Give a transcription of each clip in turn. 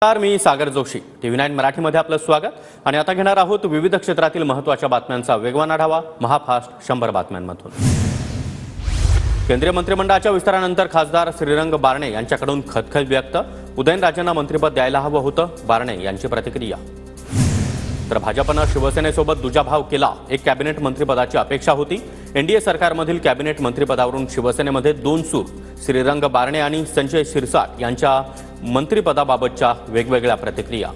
नमस्कार, मी सागर जोशी. TV9 मराठीमध्ये आपलं स्वागत. आणि आता घेणार आहोत विविध क्षेत्रातील महत्त्वाच्या बातम्यांचा वेगवान आढावा महाफास्ट 100 बातम्यांमधून. केंद्रीय मंत्रिमंडळाच्या विस्तारानंतर खासदार श्रीरंग बारणे यांच्याकडून खदखद व्यक्त. उदयनराजेंना मंत्रिपद द्यायला हवं होतं, बारणे यांची प्रतिक्रिया. तर भाजपनं शिवसेनेसोबत दुजाभाव केला. एक कॅबिनेट मंत्रिपदाची अपेक्षा होती. एनडीए सरकारमधील कॅबिनेट मंत्रिपदावरून शिवसेनेमध्ये दोन सूर. श्रीरंग बारणे आणि संजय शिरसाट यांच्या मंत्रिपदाबाबतच्या वेगवेगळ्या प्रतिक्रिया.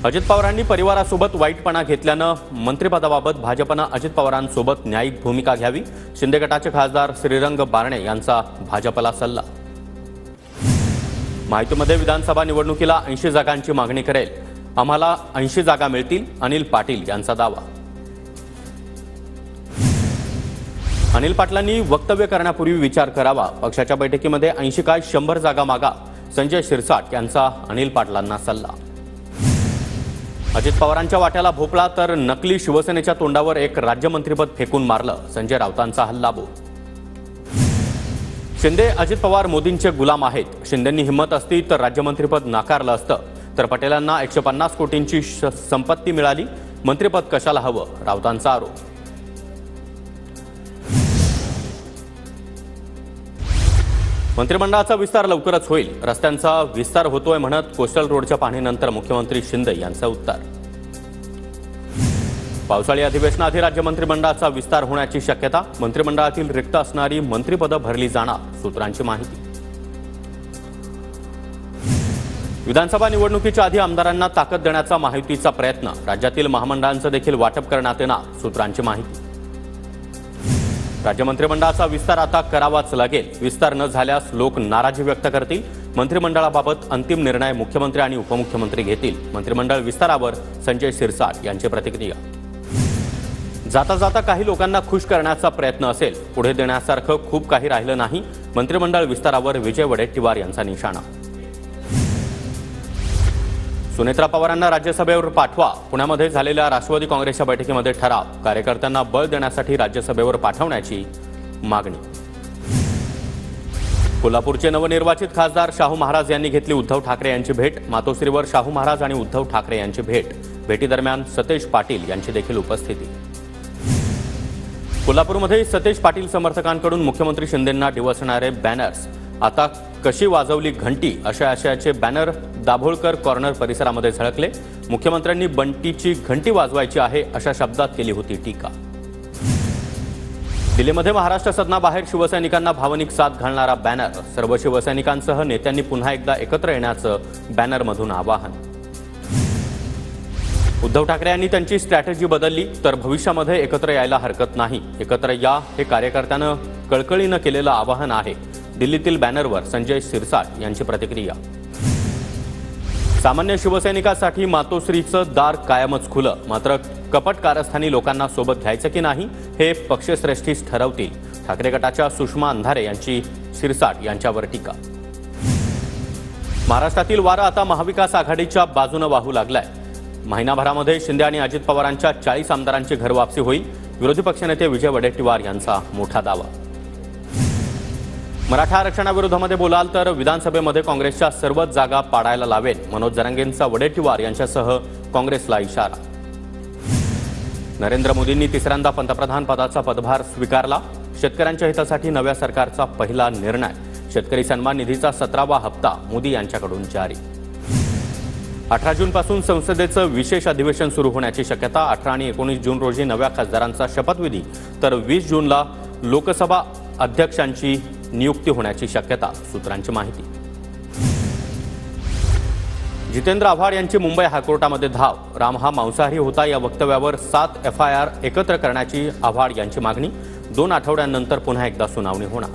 अजित पवारांनी परिवारासोबत वाईटपणा घेतल्यानं मंत्रिपदाबाबत भाजपनं अजित पवारांसोबत न्यायिक भूमिका घ्यावी. शिंदे गटाचे खासदार श्रीरंग बारणे यांचा भाजपला सल्ला. माहितीमध्ये विधानसभा निवडणुकीला 80 जागांची मागणी करेल. आम्हाला 80 जागा मिळतील, अनिल पाटील यांचा दावा. अनिल पाटलांनी वक्तव्य करण्यापूर्वी विचार करावा. पक्षाच्या बैठकीमध्ये 80 काय 100 जागा मागा. संजय शिरसाट यांचा अनिल पाटलांना सल्ला. अजित पवारांच्या वाट्याला भोपळा तर नकली शिवसेनेच्या तोंडावर एक राज्यमंत्रीपद फेकून मारलं. संजय राऊतांचा हल्लाबोल. शिंदे अजित पवार मोदींचे गुलाम आहेत. शिंदेंनी हिंमत असती तर राज्यमंत्रीपद नाकारलं असतं. तर पटेलांना 150 कोटींची संपत्ती मिळाली. मंत्रिपद कशाला हवं, राऊतांचा आरोप. मंत्रिमंडळाचा विस्तार लवकरच होईल. रस्त्यांचा विस्तार होतोय म्हणत कोस्टल रोडच्या पाहणीनंतर मुख्यमंत्री शिंदे यांचं उत्तर. पावसाळी अधिवेशनाआधी राज्य मंत्रिमंडळाचा विस्तार होण्याची शक्यता. मंत्रिमंडळातील रिक्त असणारी मंत्रिपदं भरली जाणार, सूत्रांची माहिती. विधानसभा निवडणुकीच्या आधी आमदारांना ताकद देण्याचा महायुतीचा प्रयत्न. राज्यातील महामंडळांचं देखील वाटप करण्यात येणार, सूत्रांची माहिती. राज्य मंत्रिमंडळाचा विस्तार आता करावाच लागेल. विस्तार न झाल्यास लोक नाराजी व्यक्त करतील. मंत्रिमंडळाबाबत अंतिम निर्णय मुख्यमंत्री आणि उपमुख्यमंत्री घेतील. मंत्रिमंडळ विस्तारावर संजय शिरसाट यांची प्रतिक्रिया. जाता जाता काही लोकांना खुश करण्याचा प्रयत्न असेल. पुढे देण्यासारखं खूप काही राहिलं नाही. मंत्रिमंडळ विस्तारावर विजय वडेट्टीवार यांचा निशाणा. सुनेत्रा पवारांना राज्यसभेवर पाठवा. पुण्यामध्ये झालेल्या राष्ट्रवादी काँग्रेसच्या बैठकीमध्ये ठराव. कार्यकर्त्यांना बळ देण्यासाठी राज्यसभेवर पाठवण्याची मागणी. कोल्हापूरचे नवनिर्वाचित खासदार शाहू महाराज यांनी घेतली उद्धव ठाकरे यांची भेट. मातोश्रीवर शाहू महाराज आणि उद्धव ठाकरे यांची भेट. भेटीदरम्यान सतेज पाटील यांची देखील उपस्थिती. कोल्हापूरमध्ये सतेज पाटील समर्थकांकडून मुख्यमंत्री शिंदेंना डिवचणारे बॅनर्स. आता कशी वाजवली घंटी अशा आशयाचे बॅनर दाभोळकर कॉर्नर परिसरामध्ये झळकले. मुख्यमंत्र्यांनी बंटीची घंटी वाजवायची आहे अशा शब्दात केली होती टीका. दिल्लीमध्ये महाराष्ट्र सदनाबाहेर शिवसैनिकांना भावनिक साथ घालणारा बॅनर. सर्व शिवसैनिकांसह नेत्यांनी पुन्हा एकदा एकत्र येण्याचं बॅनरमधून आवाहन. उद्धव ठाकरे यांनी त्यांची स्ट्रॅटेजी बदलली तर भविष्यामध्ये एकत्र यायला हरकत नाही. एकत्र या हे कार्यकर्त्यांनं कळकळीनं केलेलं आवाहन आहे. दिल्लीतील बॅनरवर संजय शिरसाट यांची प्रतिक्रिया. सामान्य शिवसैनिकांसाठी मातोश्रीचं दार कायमच खुलं. मात्र कपट कारस्थानी लोकांना सोबत घ्यायचं की नाही हे पक्षश्रेष्ठीच ठरवतील. ठाकरे गटाच्या सुषमा अंधारे यांची शिरसाट यांच्यावर टीका. महाराष्ट्रातील वारा आता महाविकास आघाडीच्या बाजूनं वाहू लागलाय. महिनाभरामध्ये शिंदे आणि अजित पवारांच्या 40 आमदारांची घरवापसी होईल. विरोधी पक्षनेते विजय वडेट्टीवार यांचा मोठा दावा. मराठा आरक्षणाविरोधामध्ये बोलाल तर विधानसभेमध्ये काँग्रेसच्या सर्वच जागा पाडायला लावेल. मनोज जरांगेंचा वडेट्टीवार यांच्यासह काँग्रेसला इशारा. नरेंद्र मोदींनी तिसऱ्यांदा पंतप्रधान पदाचा पदभार स्वीकारला. शेतकऱ्यांच्या हितासाठी नव्या सरकारचा पहिला निर्णय. शेतकरी सन्मान निधीचा 17वा हप्ता मोदी यांच्याकडून जारी. 18 जूनपासून संसदेचं विशेष अधिवेशन सुरू होण्याची शक्यता. 18 आणि 19 जून रोजी नव्या खासदारांचा शपथविधी तर 20 जूनला लोकसभा अध्यक्षांची नियुक्ती होण्याची शक्यता, सूत्रांची माहिती. जितेंद्र आव्हाड यांची मुंबई हायकोर्टामध्ये धाव. राम हा मांसाहारी होता या वक्तव्यावर 7 FIR एकत्र करण्याची आव्हाड यांची मागणी. 2 आठवड्यांनंतर पुन्हा एकदा सुनावणी होणार.